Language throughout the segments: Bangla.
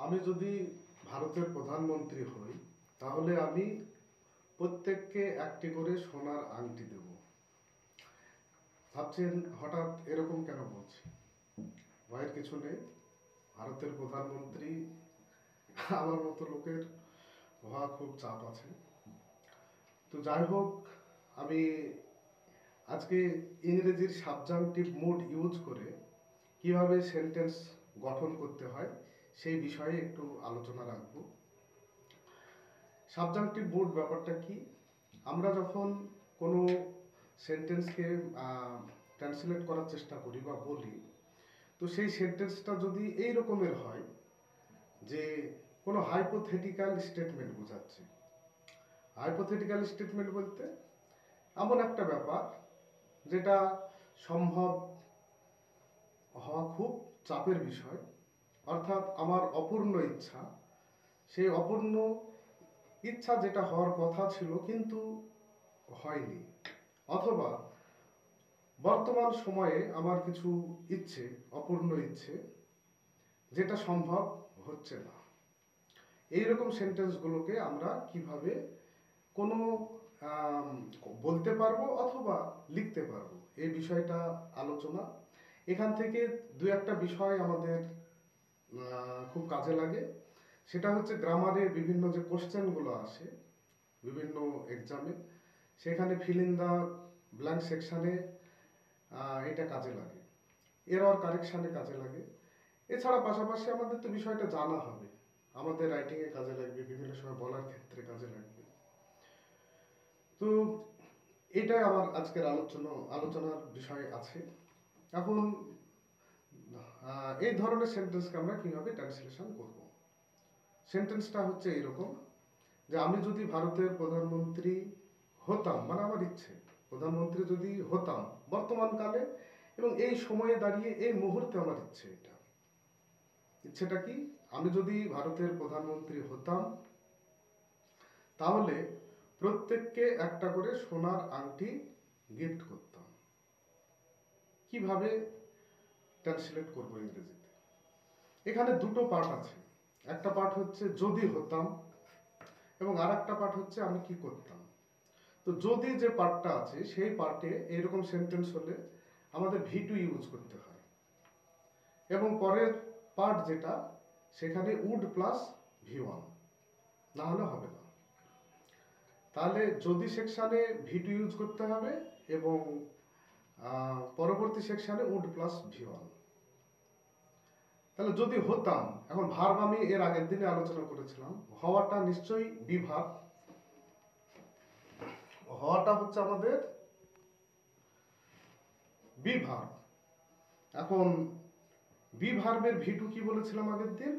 আমি যদি ভারতের প্রধানমন্ত্রী হই তাহলে আমি প্রত্যেককে একটি করে সোনার আংটি দেব। ভাবছেন হঠাৎ এরকম কেন বলছি? ভয়ের কিছু নেই। ভারতের প্রধানমন্ত্রী আমার মতো লোকের হওয়া খুব চাপ আছে। তো যাই হোক, আমি আজকে ইংরেজির সাবজাংটিভ মুড ইউজ করে কিভাবে সেন্টেন্স গঠন করতে হয় সেই বিষয়ে একটু আলোচনা রাখব। সাবজাংটিভ মুড ব্যাপারটা কি? আমরা যখন কোনো সেন্টেন্সকে ট্রান্সলেট করার চেষ্টা করি বা বলি, তো সেই সেন্টেন্সটা যদি এই রকমের হয় যে কোনো হাইপোথেটিক্যাল স্টেটমেন্ট বোঝাচ্ছে। হাইপোথেটিক্যাল স্টেটমেন্ট বলতে এমন একটা ব্যাপার যেটা সম্ভব হওয়া খুব চাপের বিষয়, অর্থাৎ আমার অপূর্ণ ইচ্ছা, সেই অপূর্ণ ইচ্ছা যেটা হওয়ার কথা ছিল কিন্তু হয়নি, অথবা বর্তমান সময়ে আমার কিছু ইচ্ছে, অপূর্ণ ইচ্ছে, যেটা সম্ভব হচ্ছে না। এইরকম সেন্টেন্সগুলোকে আমরা কিভাবে কোনো বলতে পারবো অথবা লিখতে পারবো, এই বিষয়টা আলোচনা। এখান থেকে দু একটা বিষয় আমাদের খুব কাজে লাগে। সেটা হচ্ছে গ্রামারে বিভিন্ন যে কোশ্চেনগুলো আসে বিভিন্ন এক্সামে, সেখানে ফিল ইন দ্য ব্ল্যাঙ্ক সেকশানে এটা কাজে লাগে, এরর কারেকশানে কাজে লাগে। এছাড়া পাশাপাশি আমাদের তো বিষয়টা জানা হবে, আমাদের রাইটিংয়ে কাজে লাগবে, বিভিন্ন সময় বলার ক্ষেত্রে কাজে লাগবে। তো এটাই আমার আজকের আলোচনার বিষয় আছে। এখন এই ধরনের সেন্টেন্সকে আমরা কিভাবে ট্রান্সলেশন করব। সেন্টেন্সটা হচ্ছে এইরকম যে আমি যদি ভারতের প্রধানমন্ত্রী হতাম, মানে আমার ইচ্ছে প্রধানমন্ত্রী যদি হতাম বর্তমানকালে, এবং এই সময়ে দাঁড়িয়ে এই মুহূর্তে আমার ইচ্ছেটা কি? আমি যদি ভারতের প্রধানমন্ত্রী হতাম তাহলে প্রত্যেককে একটা করে সোনার আংটি গিফট করতাম। কিভাবে ট্রান্সলেট করবো ইংরেজিতে? এখানে দুটো পার্ট আছে। একটা পার্ট হচ্ছে যদি হতাম, এবং আর একটা পার্ট হচ্ছে আমি কি করতাম। তো যদি যে পার্টটা আছে সেই পার্টে এরকম সেন্টেন্স হলে আমাদের ভি টু ইউজ করতে হয়, এবং পরের পার্ট যেটা সেখানে উড প্লাস ভি ওয়ান, না হলে হবে না। তাহলে যদি সেকশানে ভি টু ইউজ করতে হবে এবং পরবর্তী সেকশানে উড প্লাস ভি ওয়ান। তাহলে যদি হতাম, এখন ভার্ব আমি এর আগের দিনে আলোচনা করেছিলাম, হওয়াটা নিশ্চয়ই বি ভার্ব, হওয়াটা হচ্ছে আমাদের বি ভার্ব। এখন বি ভার্বের ভি টু কি বলেছিলাম আগের দিন?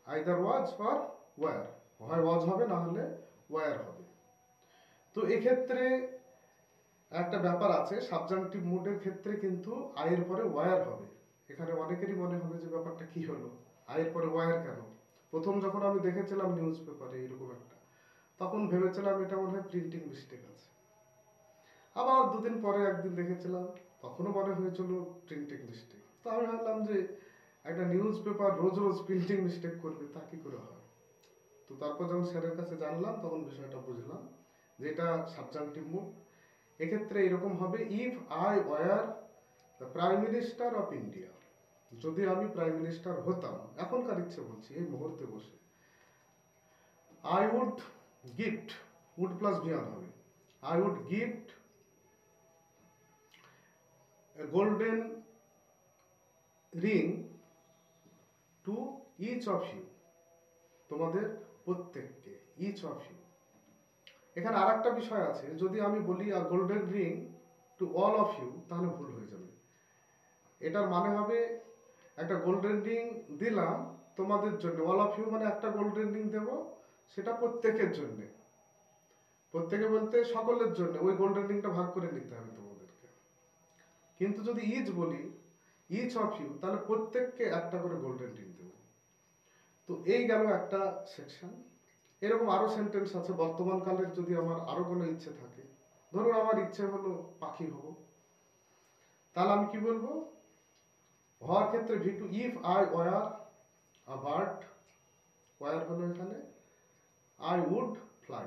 আইদার ওয়াজ অর ওয়ার, হয় ওয়াজ হবে না হলে ওয়ার হবে। তো এক্ষেত্রে একটা ব্যাপার আছে, সাবজাংটিভ মুডের ক্ষেত্রে কিন্তু আয়ের পরে ওয়ার হবে। এখানে অনেকেরই মনে হবে যে ব্যাপারটা কি হলো, আয়ের পরে ওয়ার কেন? প্রথম যখন আমি দেখেছিলাম নিউজ পেপারে এরকম একটা, তখন ভেবেছিলাম এটা মনে হয় প্রিন্টিং মিস্টেক আছে। আবার দুদিন পরে একদিন দেখেছিলাম, তখনও মনে হয়েছিল প্রিন্টিং মিস্টেক। তো আমি ভাবলাম যে একটা নিউজ পেপার রোজ রোজ প্রিন্টিং মিস্টেক করবে, তা কি করে হয়? তো তারপর যখন স্যারের কাছে জানলাম তখন বিষয়টা বুঝলাম যে এটা সাবজাংটিভ মুড। এক্ষেত্রে এরকম হবে, if I war the prime minister of India, যদি আমি প্রাইম মিনিস্টার হতাম, এখনকার ইচ্ছে বলছি, এই মুহূর্তে বসে, I would gift, would plus V one হবে, I would gift a golden ring to each of you, তোমাদের প্রত্যেককে, each of you। এখানে আর একটা বিষয় আছে, যদি আমি বলি a golden ring to all of you, তাহলে ভুল হয়ে যাবে। এটার মানে হবে একটা গোল্ডেন রিং দিলাম তোমাদের জন্য, অল অফ ইউ মানে একটা গোল্ডেন রিং দেব, সেটা প্রত্যেকের জন্য। প্রত্যেকে বলতে সকলের জন্য, ওই গোল্ডেন রিংটা ভাগ করে নিতে হবে তোমাদেরকে। কিন্তু যদি ইচ বলি, ইচ অফ ইউ, তাহলে প্রত্যেককে একটা করে গোল্ডেন রিং দেব। তো এই গেল একটা সেকশন। এরকম আরো সেন্টেন্স আছে, বর্তমান কালের যদি আমার আরো কোনো ইচ্ছে থাকে, ধরুন আমার ইচ্ছে হলো পাখি হব, তাহলে আমি কি বলবো? হওয়ার ক্ষেত্রে V two, if I were a bird, were হলো এখানে আই উড ফ্লাই।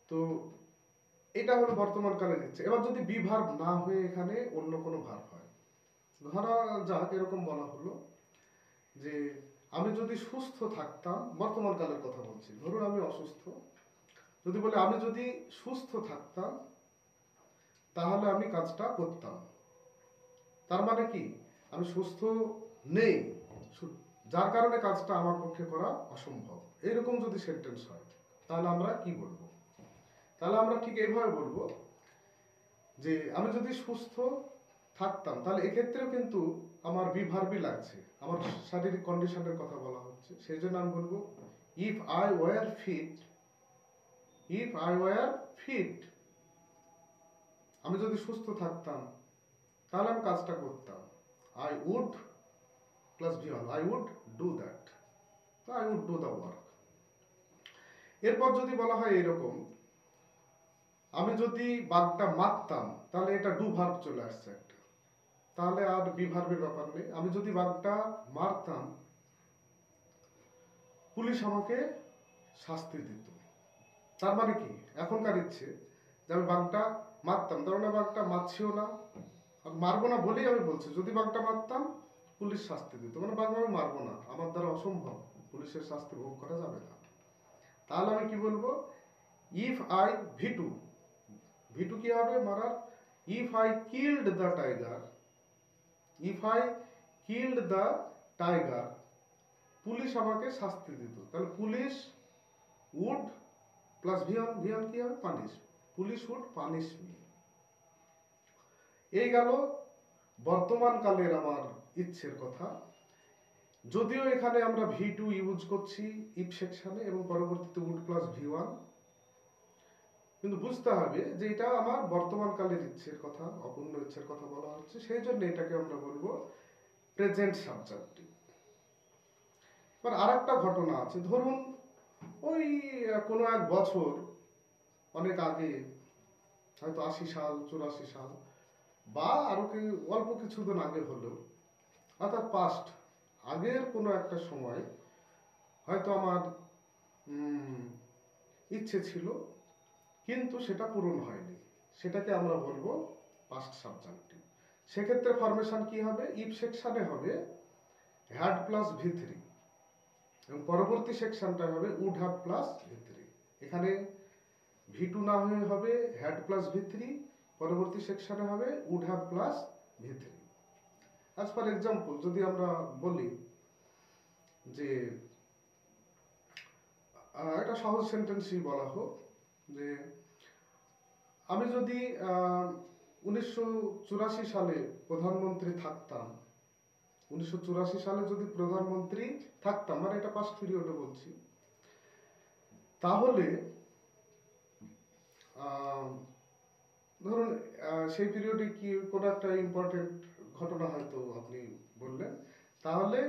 তো এটা হলো বর্তমান কালের ইচ্ছে। এবার যদি বি ভার্ব না হয়ে এখানে অন্য কোনো ভার্ব হয়, ধরা যাক এরকম বলা হলো যে আমি যদি সুস্থ থাকতাম, বর্তমান কালের কথা বলছি, ধরুন আমি অসুস্থ, যদি বলে আমি যদি সুস্থ থাকতাম তাহলে আমি কাজটা করতাম, তার মানে কি আমি সুস্থ নেই, যার কারণে কাজটা আমার পক্ষে করা অসম্ভব, এইরকম যদি সেন্টেন্স হয় তাহলে আমরা কি বলবো? তাহলে আমরা ঠিক এইভাবে বলবো যে আমি যদি সুস্থ থাকতাম, তাহলে এক্ষেত্রেও কিন্তু আমার বি ভার্বই লাগছে, আমার শারীরিক কন্ডিশনের কথা বলা হচ্ছে, সেই জন্য আমি বলবো if I were fit, if I were fit, আমি যদি সুস্থ থাকতাম তাহলে আমি কাজটা করতাম, I would plus V one, I would do that, I would do the work. এরপর যদি বলা হয় এরকম, আমি যদি বাঘটা মারতাম, তাহলে এটা ডু ভার্ব চলে আসছে একটা, তাহলে আর বি ভার্বের ব্যাপার নেই। আমি যদি বাঘটা মারতাম পুলিশ আমাকে শাস্তি দিত, তার মানে কি এখনকার ইচ্ছে যে আমি বাঘটা মারতাম, তার মানে বাঘটা মারছিও না, আর মারবো না বলেই আমি বলছি যদি বাঘটা মারতাম পুলিশ শাস্তি দিত, মানে বাঘ আমি মারবো না, আমার দ্বারা অসম্ভব, পুলিশের শাস্তি ভোগ করা যাবে না। তাহলে আমি কি বলবো? ইফ আই ভিটু, ভিটু কি হবে মারার, if I killed the tiger, if I killed the tiger, police আমাকে শাস্তি দিত, তাহলে police would plus V one, V one কি হবে punish, police would punish me. এই গেল বর্তমান কালের আমার ইচ্ছের কথা, যদিও এখানে আমরা ভি টু ইউজ করছি ইফ সেকশনে এবং পরবর্তীতে উড প্লাস ভি ওয়ান, কিন্তু বুঝতে হবে যে এটা আমার বর্তমান কালের ইচ্ছের কথা, অপূর্ণ ইচ্ছের কথা বলা হচ্ছে, সেই জন্য এটাকে আমরা বলবো প্রেজেন্ট সাবজেক্টিভ। এবার আর একটা ঘটনা আছে, ধরুন ওই কোনো এক বছর অনেক আগে, হয়তো 80 সাল 84 সাল বা আরো অল্প কিছুদিন আগে হলো, অর্থাৎ পাস্ট, আগের কোনো একটা সময় হয়তো আমার ইচ্ছে ছিল কিন্তু সেটা পূরণ হয়নি, সেটাকে আমরা বলবো পাস্ট সাবজেক্টিভ। সেক্ষেত্রে ফরমেশন কি হবে? ইফ সেকশনে হবে হ্যাড প্লাস ভি থ্রি এবং পরবর্তী সেকশনটা হবে would have plus V three. এখানে ভি টু না হয়ে হবে হ্যাড প্লাস ভি থ্রি, পরবর্তী সেকশনে হবে would have plus V three. As for example যদি আমরা বলি যে একটা সহজ সেন্টেন্সই বলা হোক যে আমি যদি 1984 সালে প্রধানমন্ত্রী থাকতাম, 1984 সালে যদি প্রধানমন্ত্রী থাকতাম, মানে এটা পাস্ট পিরিয়ডে বলছি, তাহলে ধরুন সেই পিরিয়ডে কি কোনো একটা ইম্পর্টেন্ট ঘটনা হয়তো আপনি বললেন, তাহলে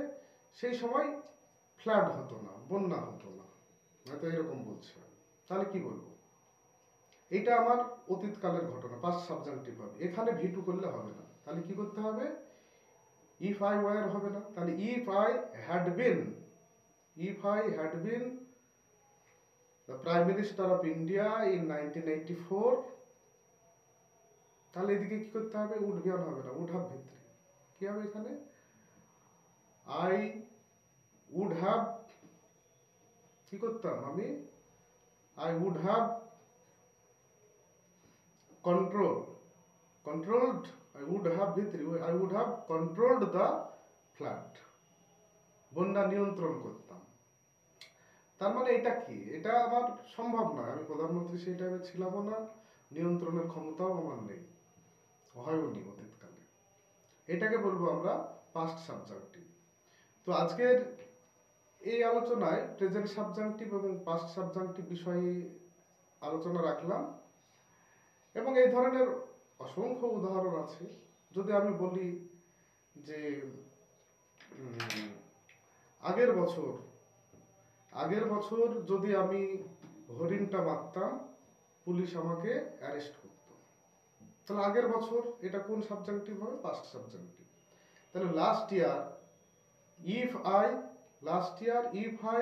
সেই সময় ফ্লাড হতো না, বন্যা হতো না, হয়তো এরকম বলছে, তাহলে কি বলবো? এটা আমার অতীতকালের ঘটনা, পাস্ট সাবজেক্টিভ হবে, এখানে ভিটু করলে হবে না, তাহলে কি করতে হবে? ইফ আই ওয়ার হবে না, তাহলে if I had been, if I had been the prime minister of India in 1984, তাহলে এদিকে কি করতে হবে? উড ভিয়ন হবে না, উড হ্যাভ ভিত্রি, কি হবে এখানে? আই উড হ্যাভ, কি করতাম আমি? I would have controlled, I would have ভিতরি, I would have controlled the flood, বন্যা নিয়ন্ত্রণ করতাম। তার মানে এটা কি? এটা আমার সম্ভব নয়, আমি প্রধানমন্ত্রী সেই টাইমে ছিলাম না, নিয়ন্ত্রণের ক্ষমতাও আমার নেই, হয়নি অতীতকালে, এটাকে বলবো আমরা পাস্ট সাবজেক্টিভ। তো আজকের এই আলোচনায় প্রেজেন্ট সাবজেক্টিভ এবং পাস্ট সাবজেক্টিভ বিষয়ে আলোচনা রাখলাম, এবং এই ধরনের অসংখ্য উদাহরণ আছে। যদি আমি বলি যে আগের বছর যদি আমি হরিণটা মারতাম পুলিশ আমাকে অ্যারেস্ট করত, তাহলে আগের বছর এটা কোন সাবজেক্টিভ হবে? Past subjective. তাহলে last year, if I last year if I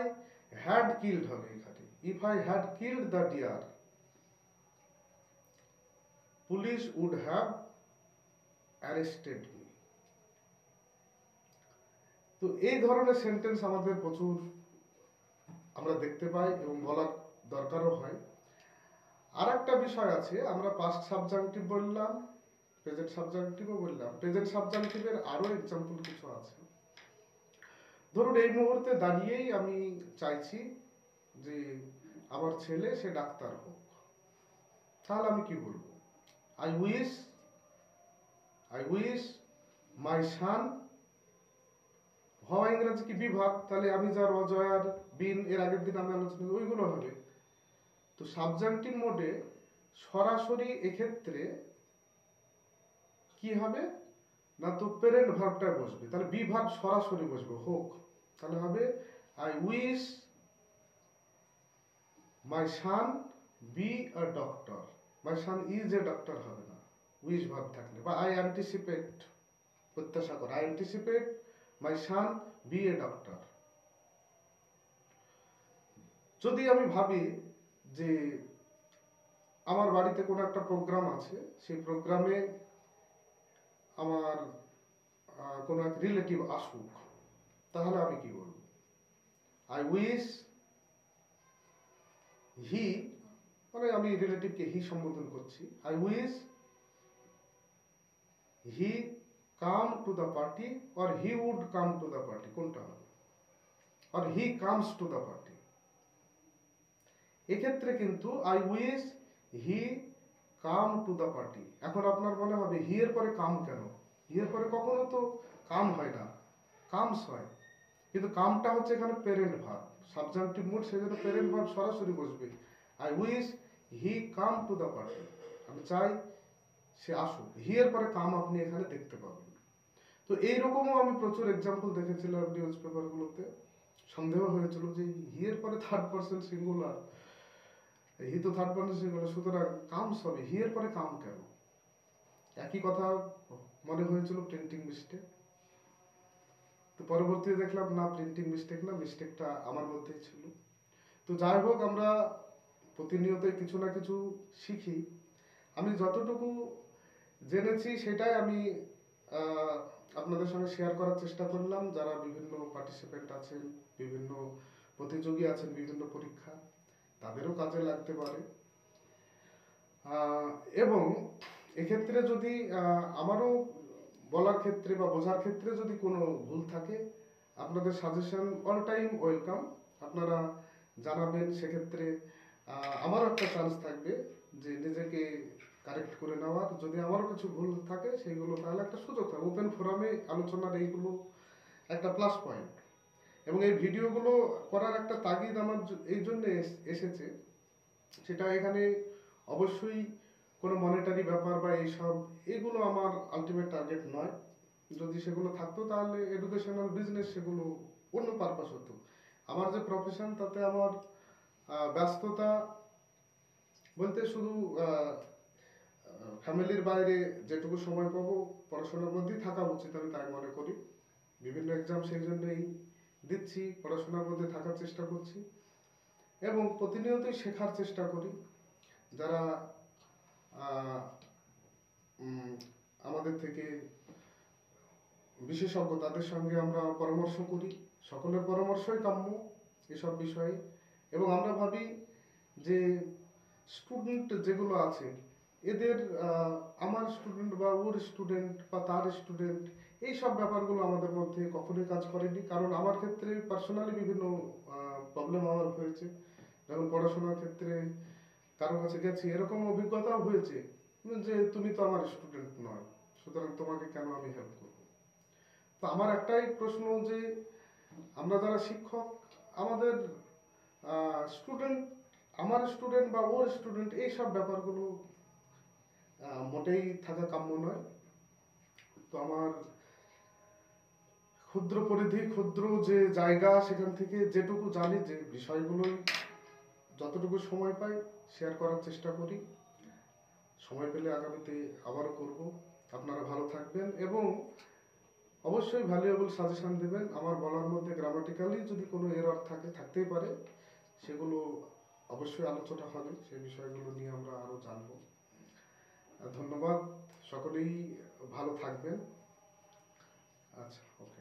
had killed হবে এখানে, if I had killed the deer police would have arrested me. তো এই ধরনের সেন্টেন্স আমাদের প্রচুর আমরা দেখতে পাই এবং বলার দরকারও হয়। আর একটা বিষয় আছে, আমরা পাস্ট সাবজাংটিভ বললাম, প্রেজেন্ট সাবজাংটিভও বললাম, প্রেজেন্ট সাবজাংটিভের আরো এক্সাম্পল কিছু আছে। ধরুন এই মুহূর্তে দাঁড়িয়েই আমি চাইছি যে আমার ছেলে সে ডাক্তার হোক, তাহলে আমি কি বলবো? আই উইশ মাই সান, হওয়া ইংরেজি কি বিভাগ, তাহলে আমি যার অজয়ার বিন এর আগের দিন আমি আলোচনা ওইগুলো হবে। তো সাবজাংটিভ মোডে সরাসরি এক্ষেত্রে কি হবে না, তো প্যারেন্ট ভার্বটা বসবে, তাহলে বি ভার্ব সরাসরি বসবে হোক, তাহলে হবে I wish my son be a doctor, my son is a doctor হবে না উইশ ভার্ব থাকলে। বা আই অ্যান্টিসিপেট, প্রত্যাশা করা, I anticipate my son be a doctor. যদি আমি ভাবি যে আমার বাড়িতে কোনো একটা প্রোগ্রাম আছে, সেই প্রোগ্রামে আমার কোনো এক রিলেটিভ আসুক, তাহলে আমি কি বলবো? আই উইশ হি, মানে আমি রিলেটিভকে হি সম্বোধন করছি, I wish he come to the party or he would come to the party, কোনটা হবে? Or he comes to the party. এক্ষেত্রে কিন্তু I wish he come to the party. এখন আপনার মনে হবে হি এর পরে কাম কেন? হি এর পরে কখনো তো কাম হয় না, কামস হয়, কিন্তু কামটা হচ্ছে এখানে প্যারেন্ট ভার্ব, সাবজাংটিভ মুড, সেজন্য প্যারেন্ট ভার্ব সরাসরি বসবে। I wish he come to the party, আমি চাই সে আসুক, হি এর পরে কাম আপনি এখানে দেখতে পাবেন। তো এইরকমও আমি প্রচুর এক্সাম্পল দেখেছিলাম নিউজ পেপারগুলোতে, সন্দেহ হয়েছিল যে হি এর পরে থার্ড পারসন সিঙ্গুলার, হি তো থার্ড পারসন সিঙ্গুলার, সুতরাং কামস হবে, হি এর পরে কাম কেন? একই কথা মনে হয়েছিল প্রিন্টিং মিস্টেক। তো পরবর্তীতে দেখলাম না, প্রিন্টিং মিস্টেক না, মিস্টেকটা আমার মধ্যেই ছিল। তো যাই হোক, আমরা প্রতিনিয়তই কিছু না কিছু শিখি। আমি যতটুকু জেনেছি সেটাই আমি আপনাদের সঙ্গে শেয়ার করার চেষ্টা করলাম। যারা বিভিন্ন পার্টিসিপেন্ট আছেন, বিভিন্ন প্রতিযোগী আছেন বিভিন্ন পরীক্ষা, তাদেরও কাজে লাগতে পারে। এবং এক্ষেত্রে যদি আমারও বলার ক্ষেত্রে বা বোঝার ক্ষেত্রে যদি কোনো ভুল থাকে, আপনাদের সাজেশন অল টাইম ওয়েলকাম, আপনারা জানাবেন। সেক্ষেত্রে আমারও একটা চান্স থাকবে যে নিজেকে কারেক্ট করে নেওয়ার। যদি আমারও কিছু ভুল থাকে সেইগুলো, তাহলে একটা সুযোগ থাকে ওপেন ফোরামে আলোচনার, এইগুলো একটা প্লাস পয়েন্ট। এবং এই ভিডিওগুলো করার একটা তাগিদ আমার এই জন্য এসেছে, সেটা এখানে অবশ্যই কোনো মনিটারি ব্যাপার বা এইসব, এগুলো আমার আলটিমেট টার্গেট নয়। যদি সেগুলো থাকতো তাহলে এডুকেশনাল বিজনেস সেগুলো অন্য পারপাস হতো। আমার যে প্রফেশন, তাতে আমার ব্যস্ততা বলতে শুধু ফ্যামিলির বাইরে যেটুকু সময় পাবো পড়াশোনার মধ্যেই থাকা উচিত, আমি তাই মনে করি। বিভিন্ন এক্সাম সেই জন্যই দিচ্ছি, পড়াশোনার মধ্যে থাকার চেষ্টা করছি এবং প্রতিনিয়তই শেখার চেষ্টা করি। যারা আমাদের থেকে বিশেষজ্ঞ, তাদের সঙ্গে আমরা পরামর্শ করি, সকলের পরামর্শই কাম্য এসব বিষয়ে। এবং আমরা ভাবি যে স্টুডেন্ট যেগুলো আছে, এদের আমার স্টুডেন্ট বা ওর স্টুডেন্ট বা তার স্টুডেন্ট, এই সব ব্যাপারগুলো আমাদের মধ্যে কখনোই কাজ করেনি। কারণ আমার ক্ষেত্রে পার্সোনালি বিভিন্ন প্রবলেম আমার হয়েছে, যখন পড়াশোনার ক্ষেত্রে কারো কাছে গেছি, এরকম অভিজ্ঞতাও হয়েছে যে তুমি তো আমার স্টুডেন্ট নয়, সুতরাং তোমাকে কেন আমি হেল্প করব। তো আমার একটাই প্রশ্ন যে আমরা যারা শিক্ষক, আমাদের স্টুডেন্ট, আমার স্টুডেন্ট বা ওর স্টুডেন্ট, এই সব ব্যাপারগুলো মোটেই থাকা কাম্য নয়। তো আমার ক্ষুদ্র পরিধি, ক্ষুদ্র যে জায়গা, সেখান থেকে যেটুকু জানি, যে বিষয়গুলোই যতটুকু সময় পাই শেয়ার করার চেষ্টা করি। সময় পেলে আগামীতে আবারও করব। আপনারা ভালো থাকবেন এবং অবশ্যই ভ্যালুয়েবল সাজেশন দেবেন। আমার বলার মধ্যে গ্রামাটিক্যালি যদি কোনো এরর থাকতেই পারে, সেগুলো অবশ্যই আলোচনা হবে, সেই বিষয়গুলো নিয়ে আমরা আরও জানবো। ধন্যবাদ, সকলেই ভালো থাকবেন। আচ্ছা, ওকে।